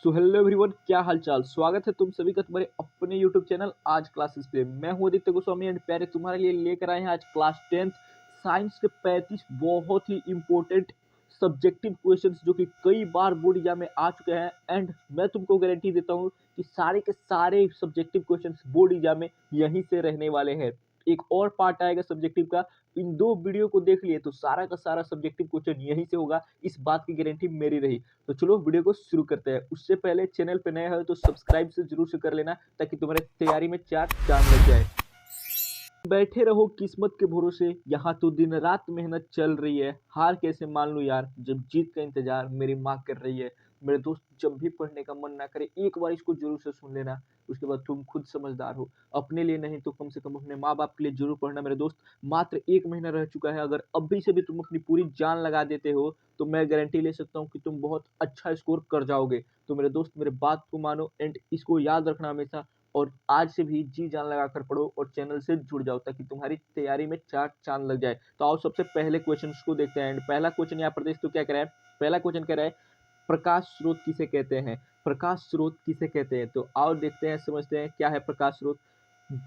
So hello everyone, क्या हालचाल। स्वागत है तुम सभी का तुम्हारे अपने यूट्यूब चैनल आज क्लासेस पे। मैं हूं आदित्य गोस्वामी एंड प्यारे तुम्हारे लिए लेकर आए हैं आज क्लास 10th साइंस के 35 बहुत ही इंपॉर्टेंट सब्जेक्टिव क्वेश्चंस जो कि कई बार बोर्ड एग्जाम में आ चुके हैं। एंड मैं तुमको गारंटी देता हूं कि सारे के सारे सब्जेक्टिव क्वेश्चंस बोर्ड एग्जाम में यहीं से रहने वाले हैं। एक और पार्ट आएगा सब्जेक्टिव का, इन दो वीडियो को देख लिए तो सारा का सारा सब्जेक्टिव क्वेश्चन यहीं से होगा, इस बात की गारंटी मेरी रही। तो चलो वीडियो को शुरू करते हैं। उससे पहले चैनल पे नए हो तो सब्सक्राइब से जरूर से कर लेना ताकि तुम्हारे तैयारी में चार चांद लग जाए। बैठे रहो किस्मत के भरोसे, यहाँ तो दिन रात मेहनत चल रही है। हार कैसे मान लूं यार, जब जीत का इंतजार मेरी माँ कर रही है। मेरे दोस्त, जब भी पढ़ने का मन ना करे एक बार इसको जरूर से सुन लेना, उसके बाद तुम खुद समझदार हो। अपने लिए नहीं तो कम से कम अपने माँ बाप के लिए जरूर पढ़ना मेरे दोस्त। मात्र 1 महीना रह चुका है, अगर अभी से भी तुम अपनी पूरी जान लगा देते हो तो मैं गारंटी ले सकता हूँ कि तुम बहुत अच्छा स्कोर कर जाओगे। तो मेरे दोस्त, मेरे बात को मानो एंड इसको याद रखना हमेशा, और आज से भी जी जान लगाकर पढ़ो और चैनल से जुड़ जाओ ताकि तुम्हारी तैयारी में चार चांद लग जाए। तो आओ सबसे पहले क्वेश्चन को देखते हैं। एंड पहला क्वेश्चन यहाँ पर देख तो क्या कह रहा है। पहला क्वेश्चन कह रहा है, प्रकाश स्रोत किसे कहते हैं। प्रकाश स्रोत किसे कहते हैं, तो आओ देखते हैं, समझते हैं क्या है प्रकाश स्रोत।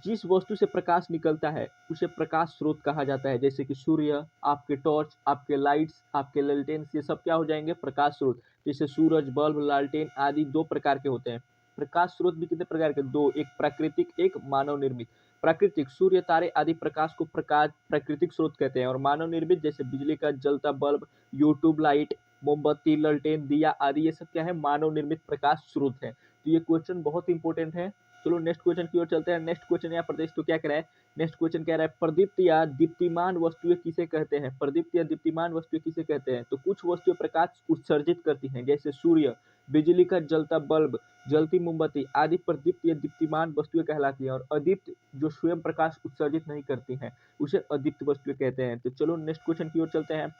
जिस वस्तु से प्रकाश निकलता है उसे प्रकाश स्रोत कहा जाता है। जैसे कि सूर्य, आपके टॉर्च, आपके लाइट्स, आपके लालटेन, ये सब क्या हो जाएंगे, प्रकाश स्रोत। जैसे सूरज, बल्ब, लालटेन आदि दो प्रकार के होते हैं। प्रकाश स्रोत भी कितने प्रकार के, दो, एक प्राकृतिक, एक मानव निर्मित। प्राकृतिक सूर्य, तारे आदि प्रकाश को प्रकाश प्राकृतिक स्रोत कहते हैं, और मानव निर्मित जैसे बिजली का जलता बल्ब, यूट्यूब लाइट, मोमबत्ती, लालटेन, दिया आदि, ये सब क्या है, मानव निर्मित प्रकाश स्रोत है। तो ये क्वेश्चन बहुत इंपॉर्टेंट है। चलो नेक्स्ट क्वेश्चन की ओर चलते हैं। नेक्स्ट क्वेश्चन यहाँ पर देख तो क्या कह रहा है। नेक्स्ट क्वेश्चन कह रहा है, प्रदीप्त या दीप्तिमान वस्तुएं किसे कहते हैं। प्रदीप्त या दीप्तिमान वस्तुएं किसे कहते हैं, तो कुछ वस्तुएं प्रकाश उत्सर्जित करती हैं, जैसे सूर्य, बिजली का जलता बल्ब, जलती मोमबत्ती आदि प्रदीप्त या दीप्तिमान वस्तुएं कहलाती हैं। और अदीप्त जो स्वयं प्रकाश उत्सर्जित नहीं करती हैं उसे अदीप्त वस्तुएं कहते हैं। तो चलो नेक्स्ट क्वेश्चन की ओर चलते हैं।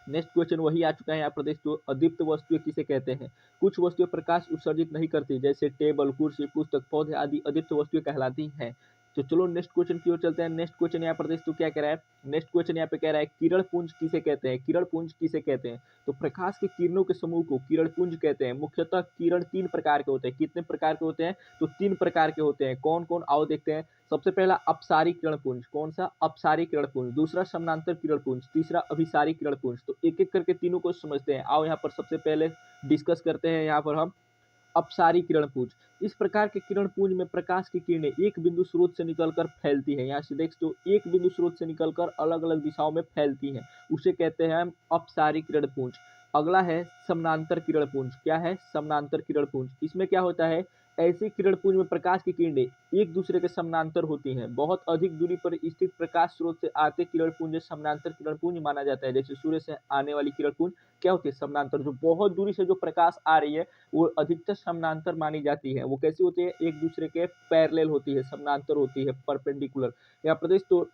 नेक्स्ट क्वेश्चन वही आ चुका है यहाँ पर देख तो, अदीप्त वस्तुएं किसे कहते हैं। कुछ वस्तुएं प्रकाश उत्सर्जित नहीं करती, जैसे टेबल, कुर्सी, पुस्तक, पौधे आदि अदीप्त वस्तुएं कहलाती हैं। तो चलो नेक्स्ट क्वेश्चन की ओर चलते हैं। नेक्स्ट क्वेश्चन यहाँ पर देख तो क्या कह रहा है। नेक्स्ट क्वेश्चन यहाँ पे कह रहा है, किरण पुंज किसे कहते हैं। किरण पुंज किसे कहते हैं, तो प्रकाश की किरणों के समूह को किरण पुंज कहते हैं। मुख्यतः किरण 3 प्रकार के होते हैं। कितने प्रकार के होते हैं, तो 3 प्रकार के होते हैं। कौन कौन, आओ देखते हैं। सबसे पहला अपसारी किरणपुंज, कौन सा, अपसारी किरणपुंज। दूसरा समानांतर किरणपुंज, तीसरा अभिसारी किरणपुंज। तो एक एक करके तीनों को समझते हैं। आओ यहाँ पर सबसे पहले डिस्कस करते हैं यहाँ पर हम अपसारी किरणपुंज। इस प्रकार के किरणपुंज में प्रकाश की किरणें एक बिंदु स्रोत से निकलकर फैलती है। यहाँ से देख तो एक बिंदु स्रोत से निकलकर अलग अलग दिशाओं में फैलती हैं, उसे कहते हैं हम अपसारी किरणपुंज। अगला है समानांतर किरणपुंज। क्या है, समानांतर किरणपुंज। इसमें क्या होता है, ऐसी किरणपुंज में प्रकाश की किरणें एक दूसरे के समानांतर होती हैं। बहुत अधिक दूरी पर स्थित प्रकाश स्रोत से आते किरणपुंज समानांतर किरणपुंज माना जाता है। जैसे सूर्य से आने वाली किरणपुंज क्या होती है, समानांतर। जो बहुत दूरी से जो प्रकाश आ रही है वो अधिकतर समानांतर मानी जाती है। वो कैसी होती है, एक दूसरे के पैरेलल होती है, समानांतर होती है, परपेंडिकुलर। यहाँ प्रदेश तो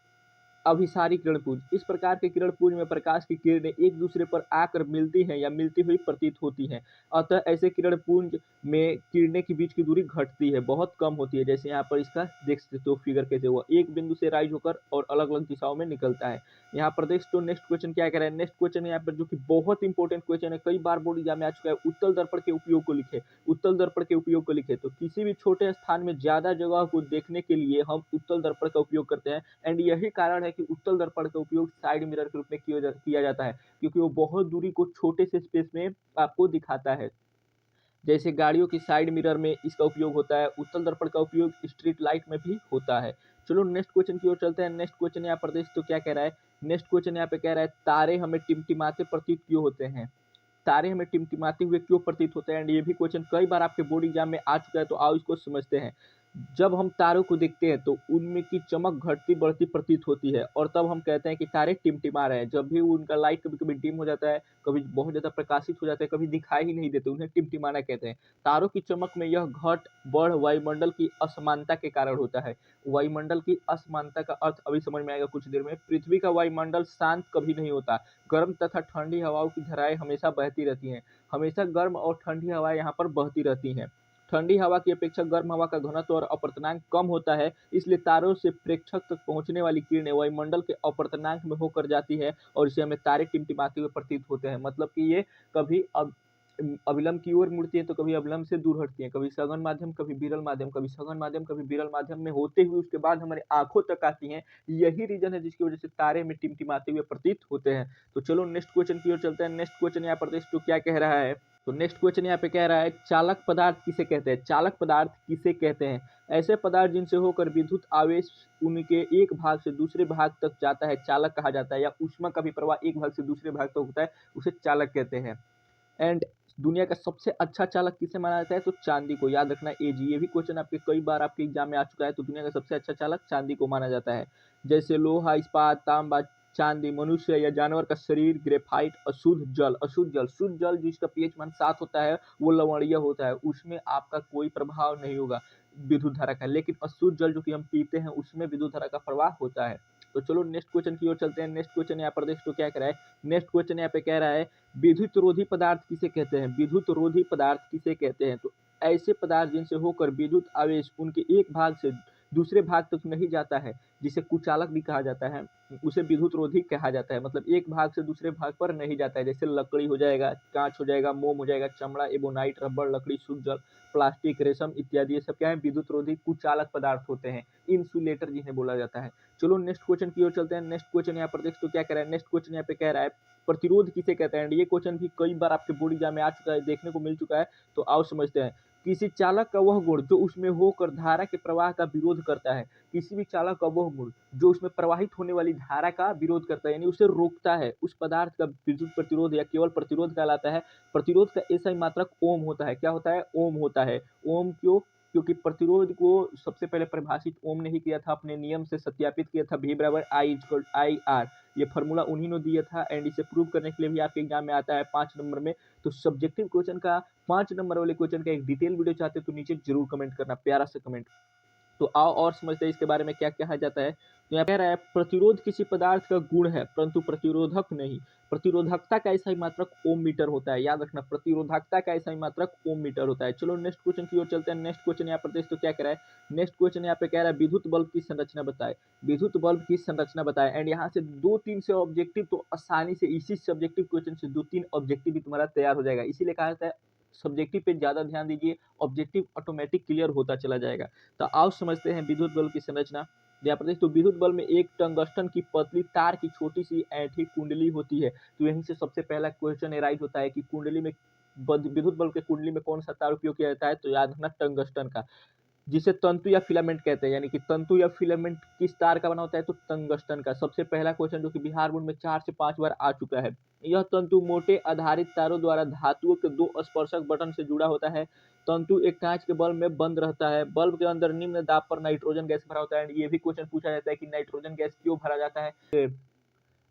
अभिसारी किरणपुंज, इस प्रकार के किरणपुंज में प्रकाश की किरणें एक दूसरे पर आकर मिलती हैं या मिलती हुई प्रतीत होती हैं। अतः ऐसे किरणपुंज में किरणें के बीच की दूरी घटती है, बहुत कम होती है। जैसे यहाँ पर इसका देख सकते हो फिगर कैसे हुआ, एक बिंदु से राइज होकर और अलग अलग दिशाओं में निकलता है। यहाँ पर देख तो नेक्स्ट क्वेश्चन क्या कह रहा है। नेक्स्ट क्वेश्चन यहाँ पर जो कि बहुत इंपॉर्टेंट क्वेश्चन है, कई बार बोर्ड एग्जाम में आ चुका है, उत्तल दर्पण के उपयोग को लिखे। उत्तल दर्पण के उपयोग को लिखे, तो किसी भी छोटे स्थान में ज्यादा जगह को देखने के लिए हम उत्तल दर्पण का उपयोग करते हैं। एंड यही कारण है कि उत्तल दर्पण का उपयोग साइड मिरर के रूप में किया जाता है, क्योंकि वो बहुत दूरी को छोटे से स्पेस में आपको दिखाता है। जैसे गाड़ियों की साइड मिरर में इसका उपयोग होता है, उत्तल दर्पण का उपयोग स्ट्रीट लाइट में भी होता है। चलो नेक्स्ट क्वेश्चन की ओर चलते हैं। नेक्स्ट क्वेश्चन यहाँ पर देख तो क्या कह रहा है। नेक्स्ट क्वेश्चन यहाँ पे कह रहा है, तारे हमें टिमटिमाते प्रतीत क्यों होते हैं। तारे हमें टिमटिमाते हुए क्यों प्रतीत होते हैं। एंड ये भी क्वेश्चन कई बार आपके बोर्ड एग्जाम में आ चुका है, तो आओ इसको समझते हैं। जब हम तारों को देखते हैं तो उनमें की चमक घटती बढ़ती प्रतीत होती है, और तब हम कहते हैं कि तारे टिमटिमा रहे हैं। जब भी उनका लाइट कभी कभी डिम हो जाता है, कभी बहुत ज़्यादा प्रकाशित हो जाता है, कभी दिखाई ही नहीं देते, उन्हें टिमटिमाना कहते हैं। तारों की चमक में यह घट बढ़ वायुमंडल की असमानता के कारण होता है। वायुमंडल की असमानता का अर्थ अभी समझ में आएगा कुछ देर में। पृथ्वी का वायुमंडल शांत कभी नहीं होता, गर्म तथा ठंडी हवाओं की धाराएं हमेशा बहती रहती हैं। हमेशा गर्म और ठंडी हवाएं यहाँ पर बहती रहती हैं। ठंडी हवा की अपेक्षा गर्म हवा का घनत्व और अपर्तनांक कम होता है, इसलिए तारों से प्रेक्षक तक पहुंचने वाली किरणें वायुमंडल के अपर्तनांक में होकर जाती है, और इसे हमें तारे टिमटिमाते हुए प्रतीत होते हैं। मतलब कि ये कभी अब अविलंब की ओर मुड़ती हैं तो कभी अविलंब से दूर हटती हैं, कभी सघन माध्यम, कभी विरल माध्यम, कभी सघन माध्यम, कभी विरल माध्यम में होते हुए उसके बाद हमारे आंखों तक आती हैं। यही रीजन है जिसकी वजह से तारे में टिमटिमाते हुए प्रतीत होते हैं। तो चलो नेक्स्ट क्वेश्चन की ओर चलते हैं। नेक्स्ट क्वेश्चन यहाँ पर देखो क्या कह रहा है। तो नेक्स्ट क्वेश्चन यहाँ पे कह रहा है चालक पदार्थ किसे कहते हैं। चालक पदार्थ किसे कहते हैं? ऐसे पदार्थ जिनसे होकर विद्युत आवेश उनके एक भाग से दूसरे भाग तक जाता है चालक कहा जाता है, या ऊष्मा का भी प्रवाह एक भाग से दूसरे भाग तक होता है उसे चालक कहते हैं। एंड दुनिया का सबसे अच्छा चालक किसे माना जाता है? तो चांदी को। याद रखना एजी, ये भी क्वेश्चन आपके कई बार आपके एग्जाम में आ चुका है। तो दुनिया का सबसे अच्छा चालक चांदी को माना जाता है। जैसे लोहा, इस्पात, तांबा, चांदी, मनुष्य या जानवर का शरीर, ग्रेफाइट, अशुद्ध जल। अशुद्ध जल, शुद्ध जल जिसका पीएच मान 7 होता है वो लवणीय होता है, उसमें आपका कोई प्रभाव नहीं होगा विद्युत धारा का। लेकिन अशुद्ध जल जो कि हम पीते हैं उसमें विद्युत धारा का प्रवाह होता है। तो चलो नेक्स्ट क्वेश्चन की ओर चलते हैं। नेक्स्ट क्वेश्चन यहाँ पर देखो क्या कह रहा है। नेक्स्ट क्वेश्चन यहाँ पे कह रहा है विद्युत रोधी पदार्थ किसे कहते हैं। विद्युत रोधी पदार्थ किसे कहते हैं? तो ऐसे पदार्थ जिनसे होकर विद्युत आवेश उनके एक भाग से दूसरे भाग तक नहीं जाता है, जिसे कुचालक भी कहा जाता है, उसे विद्युत रोधी कहा जाता है। मतलब एक भाग से दूसरे भाग पर नहीं जाता है। जैसे लकड़ी हो जाएगा, कांच हो जाएगा, मोम हो जाएगा, चमड़ा, एबोनाइट, रबड़, लकड़ी, शुद्ध जल, प्लास्टिक, रेशम इत्यादि, ये सब क्या है? विद्युत रोधी कुचालक पदार्थ होते हैं, इंसुलेटर जिन्हें बोला जाता है। चलो नेक्स्ट क्वेश्चन की ओर चलते हैं। नेक्स्ट क्वेश्चन यहाँ पर देख तो क्या कह रहा है। नेक्स्ट क्वेश्चन यहाँ पे कह रहा है प्रतिरोध किसे कहते हैं। ये क्वेश्चन भी कई बार आपके बोर्ड एग्जाम में आ चुका है, देखने को मिल चुका है। तो आओ समझते हैं। किसी चालक का वह गुण जो उसमें होकर धारा के प्रवाह का विरोध करता है। किसी भी चालक का वह गुण जो उसमें प्रवाहित होने वाली धारा का विरोध करता है, यानी उसे रोकता है, उस पदार्थ का विद्युत प्रतिरोध या केवल प्रतिरोध कहलाता है। प्रतिरोध का ऐसा ही मात्रक ओम होता है। क्या होता है? ओम होता है। ओम क्यों? क्योंकि प्रतिरोध को सबसे पहले परिभाषित ओम ने ही किया था, अपने नियम से सत्यापित किया था, V बराबर I आर। ये फॉर्मूला उन्हीं ने दिया था। एंड इसे प्रूव करने के लिए भी आपके एग्जाम में आता है 5 नंबर में। तो सब्जेक्टिव क्वेश्चन का 5 नंबर वाले क्वेश्चन का एक डिटेल वीडियो चाहते हो तो नीचे जरूर कमेंट करना, प्यारा सा कमेंट। तो आओ और समझते हैं इसके बारे में क्या कहा जाता है। तो यहाँ कह रहा है प्रतिरोध किसी पदार्थ का गुण है परंतु प्रतिरोधक नहीं। प्रतिरोधकता का ऐसा ही मात्रक ओम मीटर होता है। याद रखना, प्रतिरोधकता का ऐसा ही मात्रक ओम मीटर होता है। चलो नेक्स्ट क्वेश्चन की ओर चलते हैं। नेक्स्ट क्वेश्चन यहाँ पर देख तो क्या कह रहा है। नेक्स्ट क्वेश्चन यहाँ पे कह रहा है विद्युत बल्ब की संरचना बताए। विद्युत बल्ब की संरचना बताए। एंड यहाँ से 2-3 से ऑब्जेक्टिव तो आसानी से इसी सब्जेक्टिव क्वेश्चन से 2-3 ऑब्जेक्टिव भी तुम्हारा तैयार हो जाएगा। इसीलिए कहा जाता है सब्जेक्टिव पे ज्यादा ध्यान दीजिए, ऑब्जेक्टिव ऑटोमेटिक क्लियर होता चला जाएगा। तो आओ समझते हैं विद्युत बल्ब की संरचना। यहाँ पर तो विद्युत बल्ब में एक टंगस्टन की पतली तार की छोटी सी ऐंठी कुंडली होती है। तो यहीं से सबसे पहला क्वेश्चन एराइज होता है कि कुंडली में, विद्युत बल्ब के कुंडली में कौन सा तार उपयोग किया जाता है? तो याद रखना टंगस्टन का, जिसे तंतु या फिलामेंट कहते हैं। यानी कि तंतु या फिलामेंट किस तार का बना होता है? तो टंगस्टन का। सबसे पहला क्वेश्चन जो कि बिहार बोर्ड में 4 से 5 बार आ चुका है। यह तंतु मोटे आधारित तारों द्वारा धातुओं के 2 स्पर्शक बटन से जुड़ा होता है। तंतु एक कांच के बल्ब में बंद रहता है। बल्ब के अंदर निम्न दाब पर नाइट्रोजन गैस भरा होता है। ये भी क्वेश्चन पूछा जाता है कि नाइट्रोजन गैस क्यों भरा जाता है।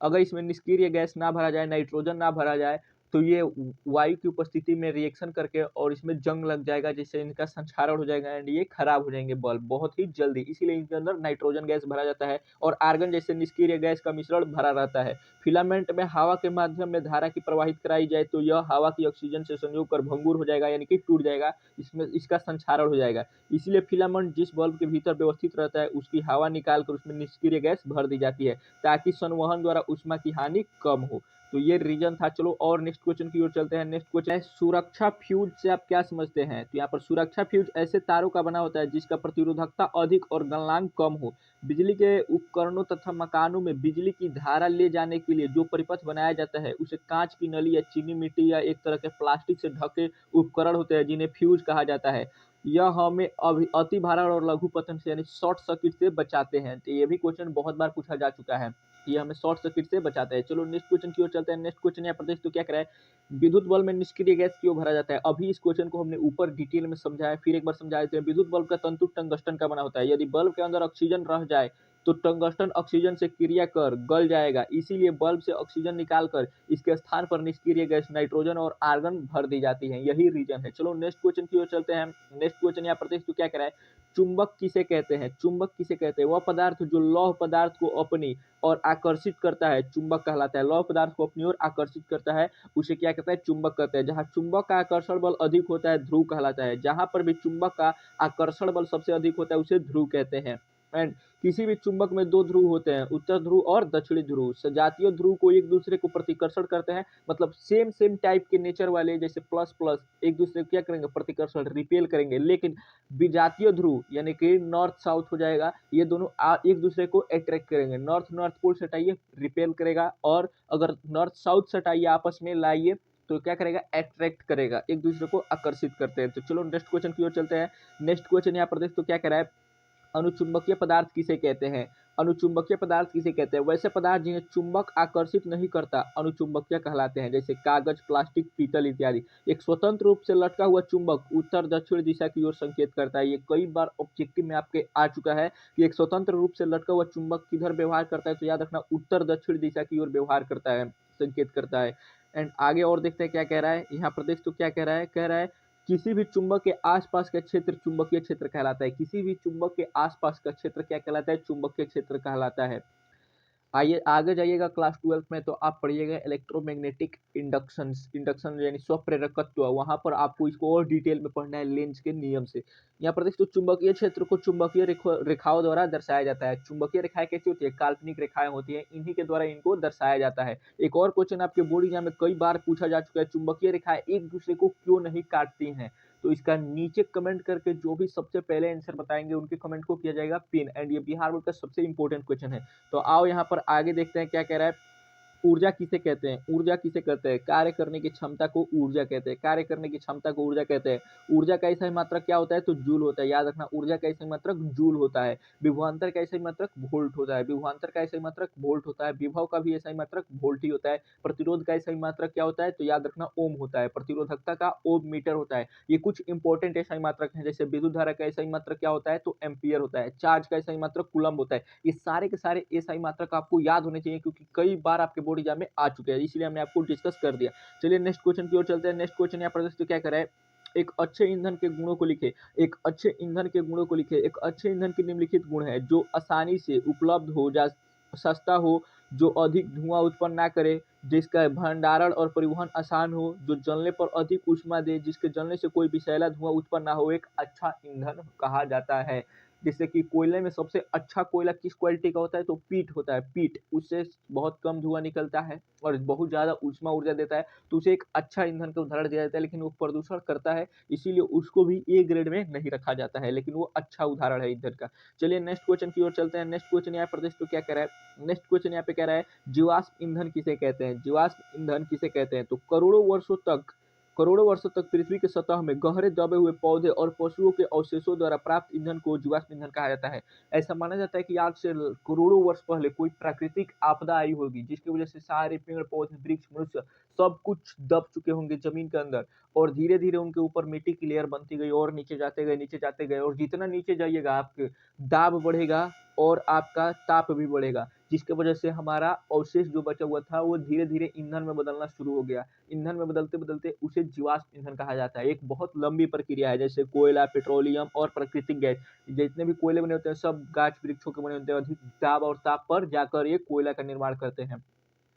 अगर इसमें निष्क्रिय गैस ना भरा जाए, नाइट्रोजन ना भरा जाए, तो ये वायु की उपस्थिति में रिएक्शन करके और इसमें जंग लग जाएगा, जिससे इनका संक्षारण हो जाएगा एंड ये खराब हो जाएंगे बल्ब बहुत ही जल्दी। इसीलिए इनके अंदर नाइट्रोजन गैस भरा जाता है और आर्गन जैसे निष्क्रिय गैस का मिश्रण भरा रहता है। फिलामेंट में हवा के माध्यम में धारा की प्रवाहित कराई जाए तो यह हवा की ऑक्सीजन से संयोग कर भंगुर हो जाएगा, यानी कि टूट जाएगा, इसमें इसका संक्षारण हो जाएगा। इसीलिए फिलामेंट जिस बल्ब के भीतर व्यवस्थित रहता है उसकी हवा निकाल कर उसमें निष्क्रिय गैस भर दी जाती है ताकि संवहन द्वारा ऊष्मा की हानि कम हो। तो ये रीजन था। चलो और नेक्स्ट क्वेश्चन की ओर चलते हैं। नेक्स्ट क्वेश्चन है सुरक्षा फ्यूज से आप क्या समझते हैं। तो यहाँ पर सुरक्षा फ्यूज ऐसे तारों का बना होता है जिसका प्रतिरोधकता अधिक और गलनांक कम हो। बिजली के उपकरणों तथा मकानों में बिजली की धारा ले जाने के लिए जो परिपथ बनाया जाता है उसे कांच की नली या चीनी मिट्टी या एक तरह के प्लास्टिक से ढके उपकरण होते हैं जिन्हें फ्यूज कहा जाता है। यह हमें अति भारण और लघु पतन से यानी शॉर्ट सर्किट से बचाते हैं। तो ये भी क्वेश्चन बहुत बार पूछा जा चुका है, ये हमें शॉर्ट सर्किट से बचाता है। चलो नेक्स्ट क्वेश्चन की ओर चलते हैं। नेक्स्ट क्वेश्चन यहाँ पर तो क्या कह रहा है विद्युत बल्ब में निष्क्रिय गैस क्यों भरा जाता है। अभी इस क्वेश्चन को हमने ऊपर डिटेल में समझाया, फिर एक बार समझा देते हैं। विद्युत बल्ब का तंतु टंगस्टन का बना होता है। यदि बल्ब के अंदर ऑक्सीजन रह जाए तो टंगस्टन ऑक्सीजन से क्रिया कर गल जाएगा, इसीलिए बल्ब से ऑक्सीजन निकालकर इसके स्थान पर निष्क्रिय गैस नाइट्रोजन और आर्गन भर दी जाती है, यही रीजन है। चलो नेक्स्ट क्वेश्चन की ओर चलते हैं। नेक्स्ट क्वेश्चन यहाँ पर तो क्या कह रहा है चुंबक किसे कहते हैं। चुंबक किसे कहते हैं? वह पदार्थ जो लौह पदार्थ को अपनी और आकर्षित करता है, चुंबक कहलाता है। लौह पदार्थ को अपनी ओर आकर्षित करता है उसे क्या कहता है? चुंबक कहते हैं। जहां चुंबक का आकर्षण बल अधिक होता है ध्रुव कहलाता है। जहां पर भी चुंबक का आकर्षण बल सबसे अधिक होता है उसे ध्रुव कहते हैं। एंड किसी भी चुंबक में दो ध्रुव होते हैं, उत्तर ध्रुव और दक्षिणी ध्रुव। सजातीय ध्रुव को एक दूसरे को प्रतिकर्षण करते हैं, मतलब सेम सेम टाइप के नेचर वाले, जैसे प्लस प्लस एक दूसरे को क्या करेंगे, प्रतिकर्षण, रिपेल करेंगे। लेकिन विजातीय ध्रुव यानी कि नॉर्थ साउथ हो जाएगा, ये दोनों एक दूसरे को अट्रैक्ट करेंगे। नॉर्थ नॉर्थ पोल से हटाइए, रिपेल करेगा, और अगर नॉर्थ साउथ से हटाइए, आपस में लाइए, तो क्या करेगा, अट्रैक्ट करेगा, एक दूसरे को आकर्षित करते हैं। तो चलो नेक्स्ट क्वेश्चन की ओर चलते हैं। नेक्स्ट क्वेश्चन यहाँ पर देख तो क्या कह रहा है, अनुचुंबकीय पदार्थ किसे कहते हैं। अनुचुंबकीय पदार्थ किसे कहते हैं, वैसे पदार्थ जिन्हें चुंबक आकर्षित नहीं करता अनुचुंबकीय कहलाते हैं, जैसे कागज, प्लास्टिक, पीतल इत्यादि। एक स्वतंत्र रूप से लटका हुआ चुंबक उत्तर दक्षिण दिशा की ओर संकेत करता है। ये कई बार ऑब्जेक्टिव में आपके आ चुका है कि एक स्वतंत्र रूप से लटका हुआ चुंबक किधर व्यवहार करता है, तो याद रखना उत्तर दक्षिण दिशा की ओर व्यवहार करता है, संकेत करता है। एंड आगे और देखते हैं क्या कह रहा है यहाँ पर, देख तो क्या कह रहा है, कह रहा है किसी भी चुंबक के आसपास का क्षेत्र चुंबकीय क्षेत्र कहलाता है। किसी भी चुंबक के आसपास का क्षेत्र क्या कहलाता है, चुंबकीय क्षेत्र कहलाता है। आइए आगे जाइएगा, क्लास 12 में तो आप पढ़िएगा इलेक्ट्रोमैग्नेटिक इंडक्शन, इंडक्शन यानी स्वप्रेरकत्व, वहां पर आपको इसको और डिटेल में पढ़ना है लेंज के नियम से। यहाँ पर देखो चुंबकीय क्षेत्र को चुंबकीय रेखाओं द्वारा दर्शाया जाता है। चुंबकीय रेखाएं कैसी होती है, काल्पनिक रेखाएं होती है, इन्हीं के द्वारा इनको दर्शाया जाता है। एक और क्वेश्चन आपके बोर्ड एग्जाम में कई बार पूछा जा चुका है, चुंबकीय रेखाएं एक दूसरे को क्यों नहीं काटती हैं। तो इसका नीचे कमेंट करके जो भी सबसे पहले आंसर बताएंगे उनके कमेंट को किया जाएगा पिन। एंड ये बिहार बोर्ड का सबसे इंपॉर्टेंट क्वेश्चन है। तो आओ यहाँ पर आगे देखते हैं क्या कह रहा है। ऊर्जा किसे कहते हैं, ऊर्जा किसे कहते हैं, कार्य करने की क्षमता को ऊर्जा कहते हैं, कार्य करने की क्षमता को ऊर्जा कहते हैं। ऊर्जा का ऐसा मात्रक क्या होता है, तो जूल होता है, याद रखना ऊर्जा का ऐसा मात्रक जूल होता है। विभवांतर का ऐसा मात्रक वोल्ट होता है, विभवांतर का ऐसा मात्रक वोल्ट होता है। विभव का भी ऐसा मात्रक वोल्ट ही होता है। प्रतिरोध का ऐसा मात्रक क्या होता है, तो याद रखना ओम होता है। प्रतिरोधकता का ओम मीटर होता है। ये कुछ इंपॉर्टेंट ऐसा मात्रक है। जैसे विद्युत धारा का ऐसा मात्रक क्या होता है, तो एम्पियर होता है। चार्ज का ऐसा मात्रक कूलम्ब होता है। ये सारे के सारे ऐसा मात्रक आपको याद होने चाहिए, क्योंकि कई बार आपके बोर्ड एग्जाम में आ चुके हैं, इसलिए हमने आपको डिस्कस कर दिया। चलिए नेक्स्ट क्वेश्चन की ओर चलते हैं। नेक्स्ट क्वेश्चन यहाँ पर दोस्तों क्या करे, एक अच्छे ईंधन के गुणों को लिखे। एक अच्छे ईंधन के गुणों को लिखे। एक अच्छे ईंधन के निम्नलिखित गुण है, जो आसानी से उपलब्ध हो, जा सस्ता हो, जो अधिक धुआं उत्पन्न ना करे, जिसका भंडारण और परिवहन आसान हो, जो जलने पर अधिक ऊष्मा दे, जिसके जलने से कोई विषैला धुआं उत्पन्न ना हो, एक अच्छा ईंधन कहा जाता है। जैसे कि कोयले में सबसे अच्छा कोयला किस क्वालिटी का होता है, तो पीट होता है। पीट, उससे बहुत कम धुआं निकलता है और बहुत ज्यादा ऊष्मा ऊर्जा देता है, तो उसे एक अच्छा ईंधन का उदाहरण दिया जाता है। लेकिन वो प्रदूषण करता है, इसीलिए उसको भी ए ग्रेड में नहीं रखा जाता है, लेकिन वो अच्छा उदाहरण है ईंधन का। चलिए नेक्स्ट क्वेश्चन की ओर चलते हैं। नेक्स्ट क्वेश्चन यहाँ प्रदेश तो क्या कह रहा है, नेक्स्ट क्वेश्चन यहाँ पे कह रहा है, जीवाश्म ईंधन किसे कहते हैं। जीवाश्म ईंधन किसे कहते हैं, तो करोड़ों वर्षों तक पृथ्वी के सतह में गहरे दबे हुए पौधे और पशुओं के अवशेषों द्वारा प्राप्त ईंधन को जीवाश्म ईंधन कहा जाता है। ऐसा माना जाता है कि आज से करोड़ों वर्ष पहले कोई प्राकृतिक आपदा आई होगी, जिसकी वजह से सारे पेड़ पौधे वृक्ष मनुष्य सब कुछ दब चुके होंगे जमीन के अंदर, और धीरे धीरे उनके ऊपर मिट्टी की लेयर बनती गई, और नीचे जाते गए, नीचे जाते गए, और जितना नीचे जाइएगा आपके दाब बढ़ेगा और आपका ताप भी बढ़ेगा, जिसकी वजह से हमारा अवशेष जो बचा हुआ था वो धीरे धीरे ईंधन में बदलना शुरू हो गया। ईंधन में बदलते बदलते उसे जीवाश्म ईंधन कहा जाता है। एक बहुत लंबी प्रक्रिया है, जैसे कोयला, पेट्रोलियम और प्राकृतिक गैस, जितने भी कोयले बने होते हैं सब गाछ वृक्षों के बने होते हैं। अधिक दाब और ताप पर जाकर ये कोयला का निर्माण करते हैं।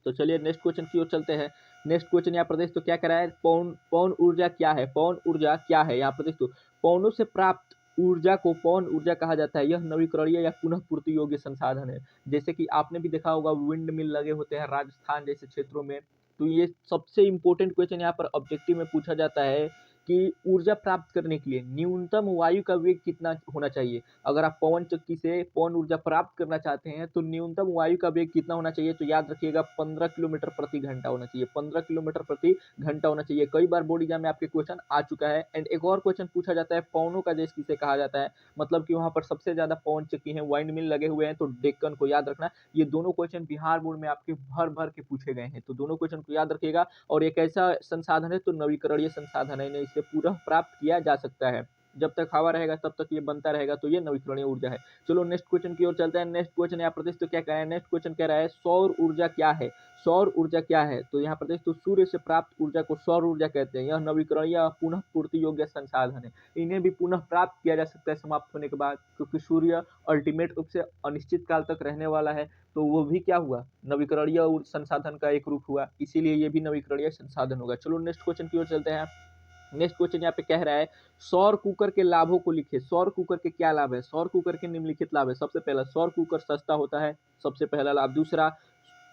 तो चलिए नेक्स्ट क्वेश्चन की ओर चलते हैं। नेक्स्ट क्वेश्चन यहाँ प्रदेश तो क्या कह रहा है, पवन पवन ऊर्जा क्या है। पवन ऊर्जा क्या है, यहाँ प्रदेश तो पवनों से प्राप्त ऊर्जा को पवन ऊर्जा कहा जाता है। यह नवीकरणीय या पुनः पूर्ति योग्य संसाधन है। जैसे कि आपने भी देखा होगा विंड मिल लगे होते हैं राजस्थान जैसे क्षेत्रों में। तो ये सबसे इंपॉर्टेंट क्वेश्चन यहाँ पर ऑब्जेक्टिव में पूछा जाता है कि ऊर्जा प्राप्त करने के लिए न्यूनतम वायु का वेग कितना होना चाहिए। अगर आप पवन चक्की से पवन ऊर्जा प्राप्त करना चाहते हैं तो न्यूनतम वायु का वेग कितना होना चाहिए, तो याद रखिएगा 15 किलोमीटर प्रति घंटा होना चाहिए। 15 किलोमीटर प्रति घंटा होना चाहिए। कई बार बोर्ड एग्जाम में आपके क्वेश्चन आ चुका है। एंड एक और क्वेश्चन पूछा जाता है, पवनों का देश किसे कहा जाता है, मतलब कि वहां पर सबसे ज्यादा पवन चक्की है, वाइंड मिल लगे हुए हैं, तो डेक्कन को याद रखना। ये दोनों क्वेश्चन बिहार बोर्ड में आपके भर भर के पूछे गए हैं, तो दोनों क्वेश्चन को याद रखिएगा। और एक ऐसा संसाधन है, तो नवीकरणीय संसाधन है, इन्हें इससे पूरा प्राप्त किया जा सकता है। जब तक हवा रहेगा तब तक ये बनता रहेगा, तो ये नवीकरणीय ऊर्जा है। चलो नेक्स्ट क्वेश्चन की ओर चलते हैं। नेक्स्ट क्वेश्चन यहाँ प्रदेश तो क्या कह रहा है, नेक्स्ट क्वेश्चन कह रहा है सौर ऊर्जा क्या है। सौर ऊर्जा क्या है, तो यहाँ प्रदेश तो सूर्य से प्राप्त ऊर्जा को सौर ऊर्जा कहते हैं। यह नवीकरणीय पुनः पूर्ति योग्य संसाधन है। इन्हें भी पुनः प्राप्त किया जा सकता है समाप्त होने के बाद, क्योंकि सूर्य अल्टीमेट रूप से अनिश्चित काल तक रहने वाला है, तो वो भी क्या हुआ, नवीकरणीय संसाधन का एक रूप हुआ, इसीलिए ये भी नवीकरणीय संसाधन होगा। चलो नेक्स्ट क्वेश्चन की ओर चलते हैं। नेक्स्ट क्वेश्चन यहाँ पे कह रहा है सौर कुकर के लाभों को लिखे। सौर कुकर के क्या लाभ है? सौर कुकर के निम्नलिखित लाभ है। सबसे पहला, सौर कुकर सस्ता होता है, सबसे पहला लाभ। दूसरा,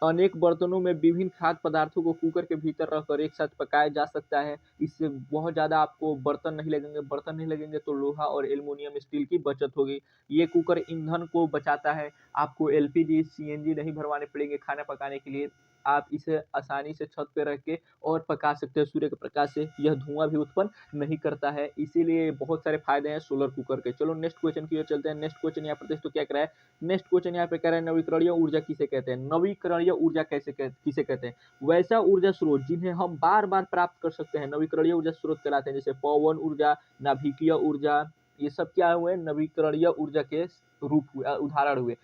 अनेक बर्तनों में विभिन्न खाद्य पदार्थों को कुकर के भीतर रखकर एक साथ पकाया जा सकता है। इससे बहुत ज़्यादा आपको बर्तन नहीं लगेंगे तो लोहा और एल्युमिनियम स्टील की बचत होगी। ये कुकर ईंधन को बचाता है, आपको एलपीजी सीएनजी नहीं भरवाने पड़ेंगे खाना पकाने के लिए। आप इसे आसानी से छत पे रख के और पका सकते हैं सूर्य के प्रकाश से। यह धुआं भी उत्पन्न नहीं करता है, इसीलिए बहुत सारे फायदे हैं सोलर कुकर के। चलो नेक्स्ट क्वेश्चन की ओर चलते हैं। नेक्स्ट क्वेश्चन यहाँ पर देखो तो क्या कह रहा है। नेक्स्ट क्वेश्चन यहाँ पे कह रहा है नवीकरणीय ऊर्जा किसे कहते हैं? नवीकरणीय ऊर्जा किसे कहते हैं? वैसा ऊर्जा स्रोत जिन्हें हम बार बार प्राप्त कर सकते हैं, नवीकरणीय ऊर्जा स्रोत कहलाते हैं। जैसे पवन ऊर्जा, नाभिकीय ऊर्जा, ये सब क्या हुए? नवीकरणीय ऊर्जा के रूप हुए, उदाहरण हुए।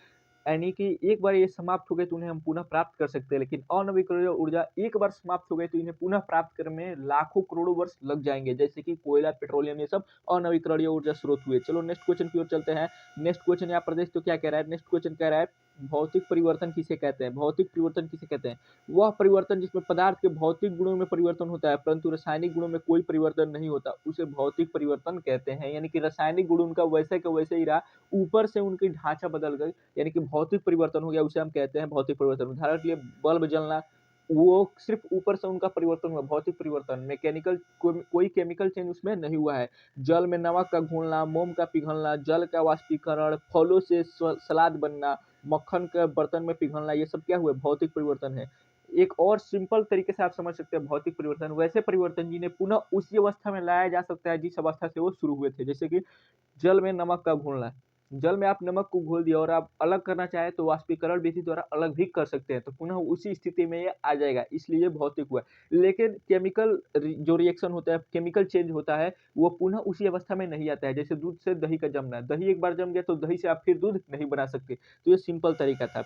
यानी कि एक बार ये समाप्त हो गए तो उन्हें हम पुनः प्राप्त कर सकते हैं, लेकिन अनवीकरणीय ऊर्जा एक बार समाप्त हो गए तो इन्हें पुनः प्राप्त करने में लाखों करोड़ों वर्ष लग जाएंगे, जैसे कि कोयला, पेट्रोलियम, ये सब अनवीकरणीय ऊर्जा स्रोत हुए। चलो नेक्स्ट क्वेश्चन की ओर चलते हैं। नेक्स्ट क्वेश्चन यहाँ पर देख तो क्या कह रहा है। नेक्स्ट क्वेश्चन कह रहा है भौतिक परिवर्तन किसे कहते हैं? भौतिक परिवर्तन किसे कहते हैं? वह परिवर्तन जिसमें पदार्थ के भौतिक गुणों में परिवर्तन होता है परंतु रासायनिक गुणों में कोई परिवर्तन नहीं होता, उसे भौतिक परिवर्तन कहते हैं। यानी कि रासायनिक गुण उनका वैसे का वैसे ही रहा, ऊपर से उनकी ढांचा बदल गई, यानी कि भौतिक परिवर्तन हो गया, उसे हम कहते हैं भौतिक परिवर्तन। उदाहरण के लिए बल्ब जलना, वो सिर्फ ऊपर से उनका परिवर्तन हुआ, भौतिक परिवर्तन। मैकेनिकल कोई केमिकल चेंज उसमें नहीं हुआ है। जल में नमक का घुलना, मोम का पिघलना, जल का वाष्पीकरण, फलों से सलाद बनना, मक्खन का बर्तन में पिघलना, ये सब क्या हुआ? भौतिक परिवर्तन है। एक और सिंपल तरीके से आप समझ सकते हैं भौतिक परिवर्तन वैसे परिवर्तन जिन्हें पुनः उसी अवस्था में लाया जा सकता है जिस अवस्था से वो शुरू हुए थे। जैसे कि जल में नमक का घोलना, जल में आप नमक को घोल दिया और आप अलग करना चाहें तो वाष्पीकरण विधि द्वारा अलग भी कर सकते हैं, तो पुनः उसी स्थिति में ये आ जाएगा, इसलिए ये भौतिक हुआ। लेकिन केमिकल जो रिएक्शन होता है, केमिकल चेंज होता है, वो पुनः उसी अवस्था में नहीं आता है। जैसे दूध से दही का जमना, दही एक बार जम गया तो दही से आप फिर दूध नहीं बना सकते। तो ये सिंपल तरीका था।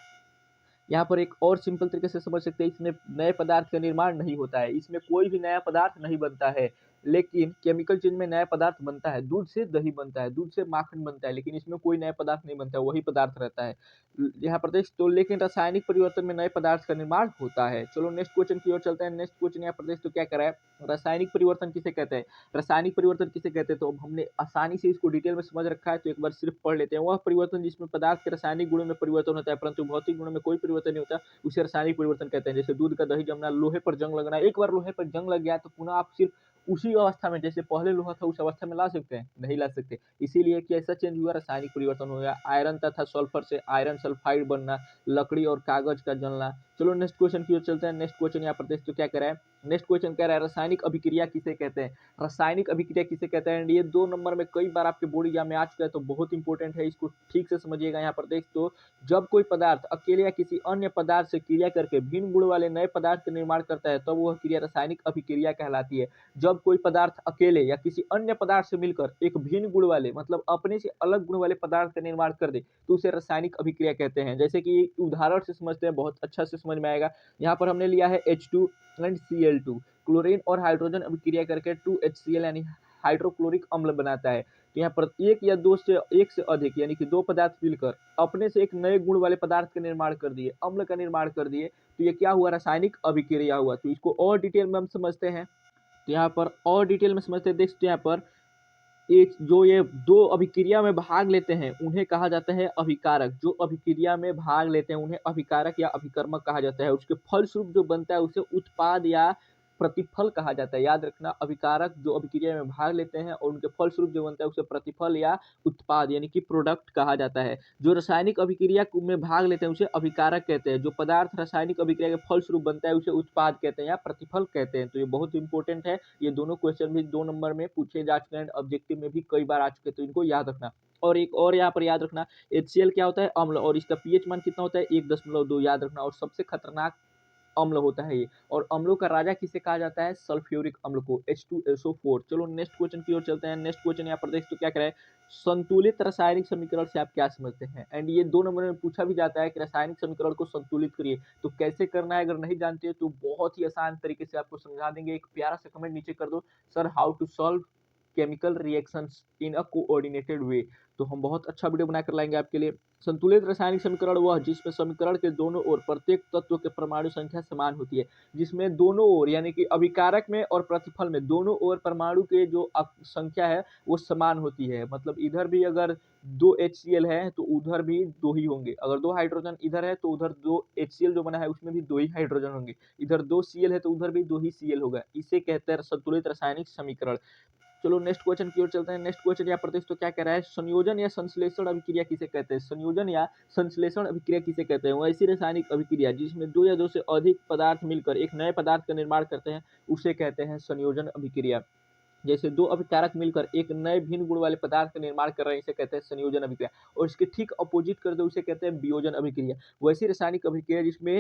यहाँ पर एक और सिंपल तरीके से समझ सकते हैं, इसमें नए पदार्थ का निर्माण नहीं होता है, इसमें कोई भी नया पदार्थ नहीं बनता है। लेकिन केमिकल चेंज में नया पदार्थ बनता है, दूध से दही बनता है, दूध से माखन बनता है, लेकिन इसमें कोई नया पदार्थ नहीं बनता है, वही पदार्थ रहता है। यहाँ पर देख तो लेकिन रासायनिक परिवर्तन में नए पदार्थ का निर्माण होता है। चलो नेक्स्ट क्वेश्चन की ओर चलते हैं। नेक्स्ट क्वेश्चन यहाँ पर देख तो क्या कह रहा है, रासायनिक परिवर्तन किसे कहते हैं? रासायनिक परिवर्तन किसे कहते हैं, तो अब हमने आसानी से इसको डिटेल में समझ रखा है, तो एक बार सिर्फ पढ़ लेते हैं। वह परिवर्तन जिसमें पदार्थ के रासायनिक गुणों में परिवर्तन होता है परंतु भौतिक गुणों में कोई परिवर्तन नहीं होता, उसे रासायनिक परिवर्तन कहते हैं। जैसे दूध का दही जमना, लोहे पर जंग लगना, एक बार लोहे पर जंग लग गया तो पुनः आप सिर्फ उसी अवस्था में जैसे पहले लोहा था उस अवस्था में ला सकते हैं? नहीं ला सकते। इसीलिए कैसा चेंज हुआ? रासायनिक परिवर्तन हो गया। आयरन तथा सल्फर से आयरन सल्फाइड बनना, लकड़ी और कागज का जलना। चलो नेक्स्ट क्वेश्चन की ओर चलते हैं। नेक्स्ट क्वेश्चन यहाँ पर देख तो क्या कह रहा है। नेक्स्ट क्वेश्चन कह रहा है रासायनिक अभिक्रिया किसे कहते हैं? रासायनिक अभिक्रिया किसे कहते हैं? ये 2 नंबर में कई बार आपके बोर्ड एग्जाम में आ चुका है, तो बहुत इंपॉर्टेंट है, इसको ठीक से समझिएगा। यहाँ पर देख तो जब कोई पदार्थ अकेले या किसी अन्य पदार्थ से क्रिया करके भिन्न गुण वाले नए पदार्थ का निर्माण करता है, तब वह क्रिया रासायनिक अभिक्रिया कहलाती है। जब कोई पदार्थ अकेले या किसी अन्य पदार्थ से मिलकर एक भिन्न गुण वाले मतलब अपने से अलग गुण वाले पदार्थ का निर्माण कर दे, तो उसे रासायनिक अभिक्रिया कहते हैं। जैसे कि उदाहरण से समझते हैं, बहुत अच्छा से समझ में आएगा। यहाँ पर हमने लिया है H2 एंड Cl2, क्लोरीन और हाइड्रोजन अभिक्रिया करके 2HCl यानी हाइड्रोक्लोरिक अम्ल बनाता है। तो यहाँ पर एक से अधिक यानी कि 2 पदार्थ मिलकर अपने से एक नए गुण वाले पदार्थ का निर्माण कर दिए, अम्ल का निर्माण कर दिए, तो ये क्या हुआ? रासायनिक अभिक्रिया हुआ। तो इसको और डिटेल में हम समझते हैं। तो यहाँ पर और डिटेल में समझते हैं, देखते हैं यहाँ पर एक जो ये 2 अभिक्रिया में भाग लेते हैं उन्हें कहा जाता है अभिकारक। जो अभिक्रिया में भाग लेते हैं उन्हें अभिकारक या अभिकर्मक कहा जाता है। उसके फलस्वरूप जो बनता है उसे उत्पाद या प्रतिफल कहा जाता है। याद रखना, अभिकारक जो अभिक्रिया में भाग लेते हैं और उनके फलस्वरूप जो बनता है उसे प्रतिफल या उत्पाद यानी कि प्रोडक्ट कहा जाता है। जो रासायनिक अभिक्रिया में भाग लेते हैं उसे अभिकारक कहते हैं। जो पदार्थ रासायनिक अभिक्रिया के फलस्वरूप बनता है उसे उत्पाद कहते हैं या प्रतिफल कहते हैं। तो ये बहुत इंपॉर्टेंट है, ये दोनों क्वेश्चन भी 2 नंबर में पूछे जा चुके हैं, ऑब्जेक्टिव में भी कई बार आ चुके हैं, तो इनको याद रखना। और एक और यहाँ पर याद रखना, HCl क्या होता है? अम्ल, और इसका पीएच मान कितना होता है? 1.2 याद रखना। और सबसे खतरनाक अम्ल होता है ये। और अम्लों का राजा किसे कहा जाता है? सल्फ्यूरिक अम्ल को, H2SO4। चलो नेक्स्ट क्वेश्चन की ओर चलते हैं। नेक्स्ट क्वेश्चन यहाँ पर देख तो क्या कह रहा है, संतुलित रासायनिक समीकरण से आप क्या समझते हैं? एंड ये 2 नंबर में पूछा भी जाता है कि रासायनिक समीकरण को संतुलित करिए, तो कैसे करना है? अगर नहीं जानते हो तो बहुत ही आसान तरीके से आपको समझा देंगे। एक प्यारा सा कमेंट नीचे कर दो, sir how to solve chemical reactions in a coordinated way. तो हम बहुत अच्छा वीडियो बनाकर लाएंगे आपके लिए। संतुलित रासायनिक समीकरण वह जिसमें समीकरण के दोनों ओर प्रत्येक तत्व के परमाणु संख्या समान होती है, जिसमें दोनों ओर यानी कि अभिकारक में और प्रतिफल में दोनों ओर परमाणु के जो संख्या है वो समान होती है। मतलब इधर भी अगर 2 HCl है तो उधर भी 2 ही होंगे, अगर 2 हाइड्रोजन इधर है तो उधर 2 HCl जो बना है उसमें भी 2 ही हाइड्रोजन होंगे, इधर 2 Cl है तो उधर भी 2 ही Cl होगा। इसे कहते हैं संतुलित रासायनिक समीकरण। चलो नेक्स्ट क्वेश्चन की ओर चलते हैं। नेक्स्ट क्वेश्चन यहाँ पर तो क्या कह रहा है, संयोजन या संश्लेषण अभिक्रिया किसे कहते हैं? संयोजन या संश्लेषण अभिक्रिया किसे कहते हैं? वैसी रासायनिक अभिक्रिया जिसमें 2 या 2 से अधिक पदार्थ मिलकर एक नए पदार्थ का निर्माण करते हैं उसे कहते हैं संयोजन अभिक्रिया। जैसे 2 अभिकारक मिलकर एक नए भिन्न गुण वाले पदार्थ का निर्माण कर रहे हैं, इसे कहते हैं संयोजन अभिक्रिया। और इसके ठीक अपोजिट कर दो, उसे कहते हैं वियोजन अभिक्रिया। वैसी रासायनिक अभिक्रिया जिसमें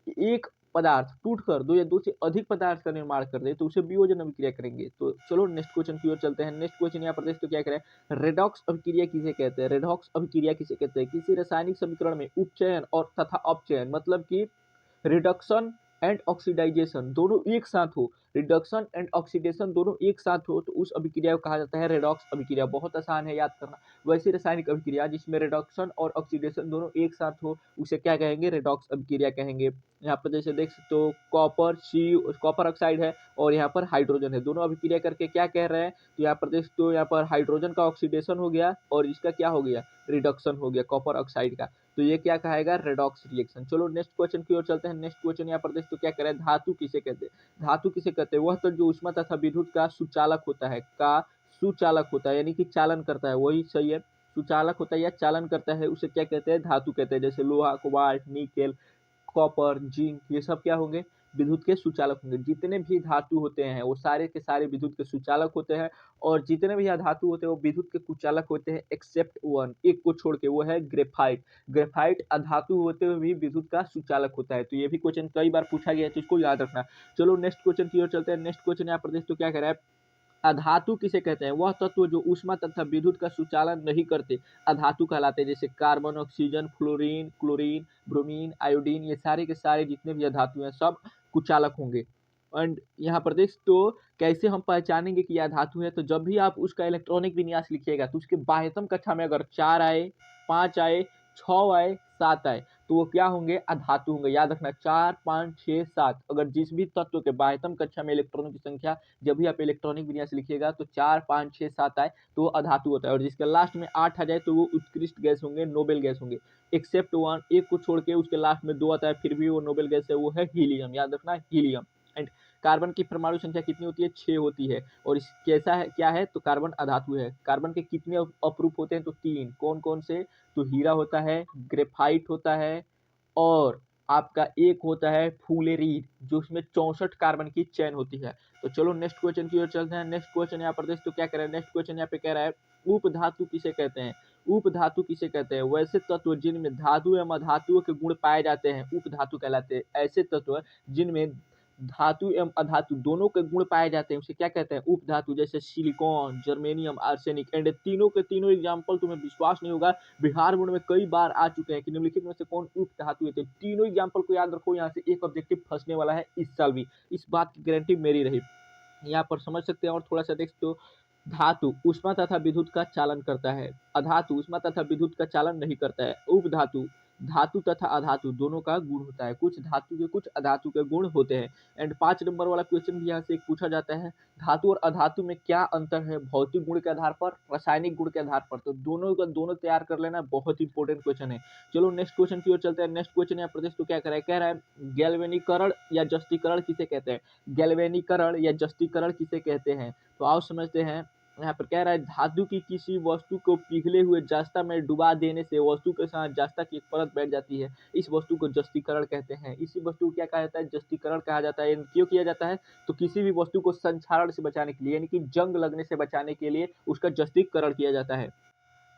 एक पदार्थ टूटकर 2 या 2 से अधिक पदार्थ का निर्माण कर दे तो उसे वियोजन अभिक्रिया करेंगे। तो चलो नेक्स्ट क्वेश्चन की ओर चलते हैं। नेक्स्ट क्वेश्चन यहाँ पर तो क्या करें, रेडॉक्स अभिक्रिया किसे कहते हैं? रेडॉक्स अभिक्रिया किसे कहते हैं? किसी रासायनिक समीकरण में उपचयन और तथा अपचयन मतलब कि रिडक्शन एंड ऑक्सीडाइजेशन दोनों एक साथ हो, रिडक्शन एंड ऑक्सीडेशन दोनों एक साथ हो तो उस अभिक्रिया को कहा जाता है रेडॉक्स अभिक्रिया। बहुत आसान है याद करना। वैसी रासायनिक अभिक्रिया जिसमें रिडक्शन और ऑक्सीडेशन दोनों एक साथ हो उसे क्या कहेंगे? रेडॉक्स अभिक्रिया कहेंगे। यहाँ पर जैसे देख सकते हो कॉपर ऑक्साइड है और यहाँ पर हाइड्रोजन है, दोनों अभिक्रिया करके क्या कह रहे हैं, तो यहाँ पर देख सकते हो यहाँ पर हाइड्रोजन का ऑक्सीडेशन हो गया और इसका क्या हो गया, रिडक्शन हो गया कॉपर ऑक्साइड का। तो ये क्या कहेगा, रेडॉक्स रिएक्शन। चलो नेक्स्ट क्वेश्चन की ओर चलते हैं। नेक्स्ट क्वेश्चन यहाँ पर देख तो क्या कह रहा है, धातु किसे कहते हैं? धातु किसे कहते हैं? वह तो जो ऊष्मा तथा विद्युत का सुचालक होता है, का सुचालक होता है यानी कि चालन करता है, वही सही है। सुचालक होता है या चालन करता है उसे क्या कहते हैं? धातु कहते हैं। जैसे लोहा, कोबाल्ट, निकेल, कॉपर, जिंक ये सब क्या होंगे, विद्युत के सुचालक होंगे। जितने भी धातु होते हैं वो सारे के सारे विद्युत के सुचालक होते हैं और जितने भी अधातु होते हैं वो विद्युत के कुचालक होते हैं एक्सेप्ट वन, एक को छोड़ के, वो है ग्रेफाइट। ग्रेफाइट अधातु होते हुए भी विद्युत का सुचालक होता है। तो ये भी क्वेश्चन कई बार पूछा गया है तो इसको याद रखना। चलो नेक्स्ट क्वेश्चन की ओर चलते हैं। नेक्स्ट क्वेश्चन यहाँ पर तो क्या कह रहा है, अधातु किसे कहते हैं? वह तत्व जो ऊष्मा तथा विद्युत का सुचालन नहीं करते अधातु कहलाते हैं। जैसे carbon, oxygen, fluorine, chlorine, bromine, iodine ये सारे के सारे जितने भी अधातु हैं सब कुचालक होंगे। एंड यहाँ पर देख तो कैसे हम पहचानेंगे कि यह धातु है, तो जब भी आप उसका इलेक्ट्रॉनिक विन्यास लिखिएगा तो उसके बाह्यतम कक्षा में अगर 4 आए, 5 आए, 6 आए, 7 आए तो वो क्या होंगे, अधातु होंगे। याद रखना 4, 5, 6, 7 अगर जिस भी तत्व के बाह्यतम कक्षा में इलेक्ट्रॉनों की संख्या जब भी आप इलेक्ट्रॉनिक विन्यास लिखिएगा तो 4, 5, 6, 7 आए तो वो अधातु होता है। और जिसके लास्ट में 8 आ जाए तो वो उत्कृष्ट गैस होंगे, नोबेल गैस होंगे। एक्सेप्ट वन, एक को छोड़ के उसके लास्ट में 2 आता है फिर भी वो नोबेल गैस है, वो है हीलियम। याद रखना हीलियम। एंड कार्बन की परमाणु संख्या कितनी होती है, 6 होती है। और इस कैसा है, क्या है, तो कार्बन अधातु है। कार्बन के कितने अपरूप होते हैं, तो 3। कौन कौन से, तो हीरा होता है, ग्रेफाइट होता है और आपका एक होता है फुलेरीन जो उसमें 64 कार्बन की चेन होती है। तो चलो नेक्स्ट क्वेश्चन की ओर चलते हैं। नेक्स्ट क्वेश्चन यहाँ पर देख तो क्या कह रहा है, नेक्स्ट क्वेश्चन यहाँ पे कह रहा है उपधातु किसे कहते हैं? उपधातु किसे कहते हैं? वैसे तत्व जिनमें धातु एवं अधातुओं के गुण पाए जाते हैं उपधातु कहलाते हैं। ऐसे तत्व जिनमें धातु एवं अधातु दोनों के गुण पाए जाते हैं उसे क्या कहते हैं, उपधातु। जैसे सिलिकॉन, जर्मेनियम, आर्सेनिक। एंड तीनों के तीनों एग्जाम्पल तुम्हें विश्वास नहीं होगा बिहार बोर्ड में कई बार आ चुके हैं कि निम्नलिखित में से कौन उपधातु है। तीनों एग्जाम्पल को याद रखो, यहाँ से एक ऑब्जेक्टिव फंसने वाला है इस साल भी, इस बात की गारंटी मेरी रही। यहाँ पर समझ सकते हैं और थोड़ा सा देख तो धातु ऊष्मा तथा विद्युत का चालन करता है, अधातु ऊष्मा तथा विद्युत का चालन नहीं करता है। उपधातु धातु तथा अधातु दोनों का गुण होता है, कुछ धातु के कुछ अधातु के गुण होते हैं। एंड 5 नंबर वाला क्वेश्चन भी यहाँ से एक पूछा जाता है, धातु और अधातु में क्या अंतर है भौतिक गुण के आधार पर, रासायनिक गुण के आधार पर? तो दोनों का दोनों तैयार कर लेना, बहुत इंपॉर्टेंट क्वेश्चन है। चलो नेक्स्ट क्वेश्चन की ओर चलते हैं। नेक्स्ट क्वेश्चन यहाँ प्रदेश तो क्या कह रहा है गैल्वेनीकरण या जस्तीकरण किसे कहते हैं? गैल्वेनीकरण या जस्तीकरण किसे कहते हैं? तो आओ समझते हैं। यहाँ पर कह रहा है धातु की किसी वस्तु को पिघले हुए जस्ता में डुबा देने से वस्तु के साथ जस्ता की एक परत बैठ जाती है, इस वस्तु को जस्तीकरण कहते हैं। इसी वस्तु को क्या कहा जाता है, जस्तीकरण कहा जाता है। क्यों किया जाता है, तो किसी भी वस्तु को संक्षारण से बचाने के लिए यानी कि जंग लगने से बचाने के लिए उसका जस्तीकरण किया जाता है।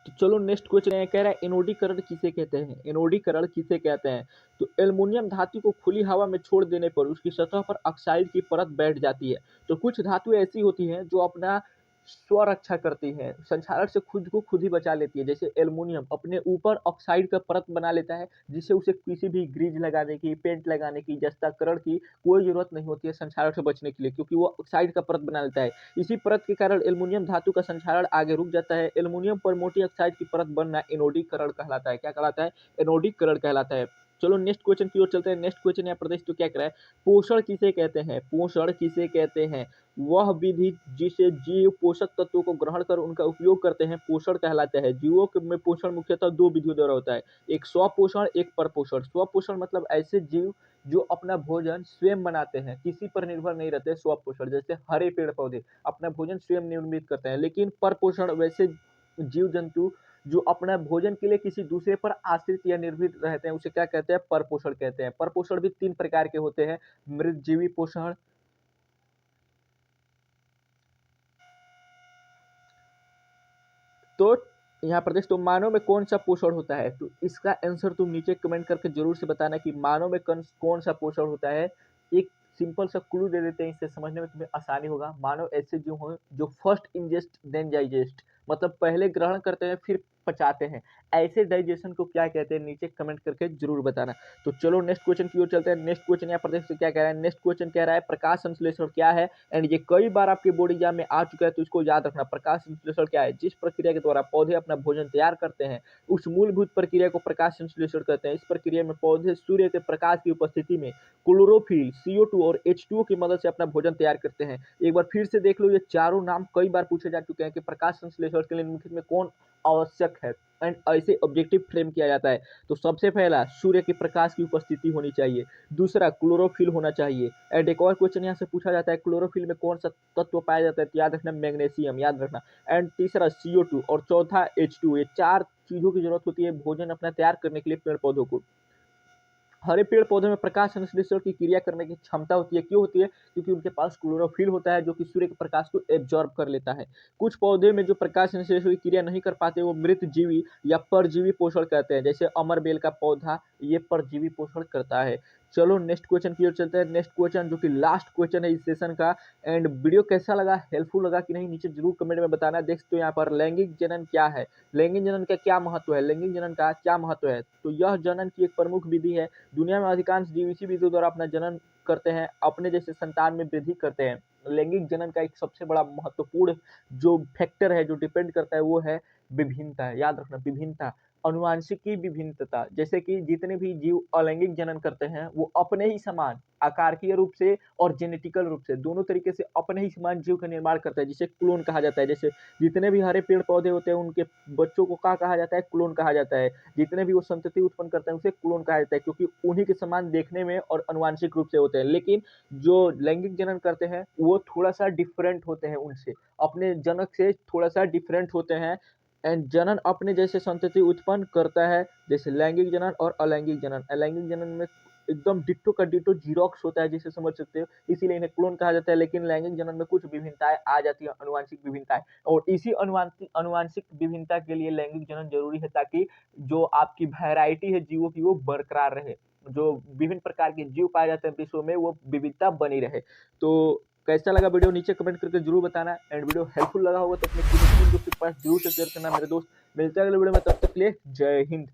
तो चलो नेक्स्ट क्वेश्चन कह रहा है एनोडीकरण किसे कहते हैं? एनोडीकरण किसे कहते हैं? तो एल्युमिनियम धातु को खुली हवा में छोड़ देने पर उसकी सतह पर ऑक्साइड की परत बैठ जाती है। तो कुछ धातु ऐसी होती हैं जो अपना स्वरक्षा करती है, संक्षारक से खुद को खुद ही बचा लेती है। जैसे एल्युमिनियम अपने ऊपर ऑक्साइड का परत बना लेता है, जिससे उसे किसी भी ग्रीज लगाने की, पेंट लगाने की, जस्ताकरण की कोई ज़रूरत नहीं होती है संक्षारक से बचने के लिए, क्योंकि वो ऑक्साइड का परत बना लेता है। इसी परत के कारण एल्युमिनियम धातु का संक्षारण आगे रुक जाता है। एल्युमिनियम पर मोटी ऑक्साइड की परत बनना एनोडीकरण कहलाता है। क्या कहलाता है? एनोडीकरण कहलाता है। चलो नेक्स्ट क्वेश्चन की ओर चलते हैं। नेक्स्ट क्वेश्चन यहाँ प्रदेश तो क्या कह रहा है? पोषण किसे कहते हैं? पोषण किसे कहते हैं? वह विधि जिसे जीव पोषक तत्वों को ग्रहण कर उनका उपयोग करते हैं, पोषण कहलाता है। जीवों में पोषण मुख्यतः दो विधियों द्वारा होता है, एक स्वपोषण, एक परपोषण। स्वपोषण मतलब ऐसे जीव जो अपना भोजन स्वयं बनाते हैं, किसी पर निर्भर नहीं रहते। स्वपोषण जैसे हरे पेड़ पौधे अपना भोजन स्वयं निर्मित करते हैं। लेकिन परपोषण वैसे जीव जंतु जो अपना भोजन के लिए किसी दूसरे पर आश्रित या निर्भर रहते हैं, उसे क्या कहते हैं? परपोषण कहते हैं। परपोषण भी 3 प्रकार के होते हैं, मृतजीवी पोषण, तो यहाँ प्रदेश तो मानव में कौन सा पोषण होता है? तो इसका आंसर तुम नीचे कमेंट करके जरूर से बताना कि मानव में कौन सा पोषण होता है। एक सिंपल सा क्लू दे देते हैं, इससे समझने में तुम्हें आसानी होगा। मानव ऐसे जीव हैं जो फर्स्ट इंजेस्ट देन डाइजेस्ट, मतलब पहले ग्रहण करते हैं फिर पचाते हैं। ऐसे डाइजेशन को क्या कहते हैं? नीचे कमेंट करके जरूर बताना। तो चलो नेक्स्ट क्वेश्चन की ओर चलते हैं। नेक्स्ट क्वेश्चन यहाँ प्रदेश से क्या कह रहा है? नेक्स्ट क्वेश्चन कह रहा है प्रकाश संश्लेषण क्या है? एंड ये कई बार आपके बोर्ड एग्जाम में आ चुका है, तो इसको याद रखना। प्रकाश संश्लेषण क्या है? जिस प्रक्रिया के द्वारा पौधे अपना भोजन तैयार करते हैं, उस मूलभूत प्रक्रिया को प्रकाश संश्लेषण कहते हैं। इस प्रक्रिया में पौधे सूर्य के प्रकाश की उपस्थिति में क्लोरोफिल, CO2 और H2O की मदद से अपना भोजन तैयार करते हैं। एक बार फिर से देख लो, ये चारों नाम कई बार पूछे जा चुके हैं कि प्रकाश संश्लेषण के लिए निम्नलिखित में कौन आवश्यक है, एंड ऐसे ऑब्जेक्टिव फ्रेम किया जाता है। तो सबसे पहला सूर्य के प्रकाश की उपस्थिति होनी चाहिए, दूसरा क्लोरोफिल होना चाहिए। एंड एक और क्वेश्चन यहाँ से पूछा जाता है क्लोरोफिल में कौन सा तत्व पाया जाता है? तो याद रखना मैग्नीशियम, याद रखना। एंड तीसरा CO2 और चौथा H2O। ये 4 चीजों की जरूरत होती है भोजन अपना तैयार करने के लिए पेड़ पौधों को। हरे पेड़ पौधों में प्रकाश संश्लेषण की क्रिया करने की क्षमता होती है। क्यों होती है? क्योंकि उनके पास क्लोरोफिल होता है जो कि सूर्य के प्रकाश को एब्जॉर्ब कर लेता है। कुछ पौधे में जो प्रकाश संश्लेषण की क्रिया नहीं कर पाते, वो मृत जीवी या परजीवी पोषण कहते हैं। जैसे अमरबेल का पौधा, ये परजीवी पोषण करता है। चलो नेक्स्ट क्वेश्चन की ओर चलते हैं। नेक्स्ट क्वेश्चन जो कि लास्ट क्वेश्चन है इस सेशन का। एंड वीडियो कैसा लगा, हेल्पफुल लगा कि नहीं, नीचे जरूर कमेंट में बताना। देख तो यहाँ पर लैंगिक जनन क्या है, लैंगिक जनन का क्या महत्व है, लैंगिक जनन का क्या महत्व है? तो यह जनन की एक प्रमुख विधि है। दुनिया में अधिकांश जीव इसी विधि द्वारा अपना जनन करते हैं, अपने जैसे संतान में वृद्धि करते हैं। लैंगिक जनन का एक सबसे बड़ा महत्वपूर्ण जो फैक्टर है, जो डिपेंड करता है, वो है विभिन्नता। याद रखना, विभिन्नता, अनुवांशिकी विभिन्नता। जैसे कि जितने भी जीव अलैंगिक जनन करते हैं, वो अपने ही समान आकारकीय रूप से और जेनेटिकल रूप से दोनों तरीके से अपने ही समान जीव का निर्माण करता है, जिसे क्लोन कहा जाता है। जैसे जितने भी हरे पेड़ पौधे होते हैं, उनके बच्चों को क्या कहा जाता है? क्लोन कहा जाता है। जितने भी वो संतति उत्पन्न करते हैं, उसे क्लोन कहा जाता है, क्योंकि उन्हीं के समान देखने में और अनुवांशिक रूप से होते हैं। लेकिन जो लैंगिक जनन करते हैं, वो थोड़ा सा डिफरेंट होते हैं उनसे, अपने जनक से थोड़ा सा डिफरेंट होते हैं। एंड जनन अपने जैसे संतति उत्पन्न करता है, जैसे लैंगिक जनन और अलैंगिक जनन। अलैंगिक जनन में एकदम डिट्टो का डिट्टो जीरोक्स होता है, जिसे समझ सकते हो, इसीलिए इन्हें क्लोन कहा जाता है। लेकिन लैंगिक जनन में कुछ विभिन्नताएं आ जाती है, अनुवांशिक विभिन्नताएं, और इसी अनुवांशिक विभिन्नता के लिए लैंगिक जनन जरूरी है, ताकि जो आपकी वैरायटी है जीवों की, वो बरकरार रहे। जो विभिन्न प्रकार के जीव पाए जाते हैं विश्व में, वो विविधता बनी रहे। तो कैसा लगा वीडियो, नीचे कमेंट करके जरूर बताना। एंड वीडियो हेल्पफुल लगा होगा तो अपने किसी दोस्त के पास जरूर से शेयर करना मेरे दोस्त। मिलते हैं अगले वीडियो में, तब तक के लिए जय हिंद।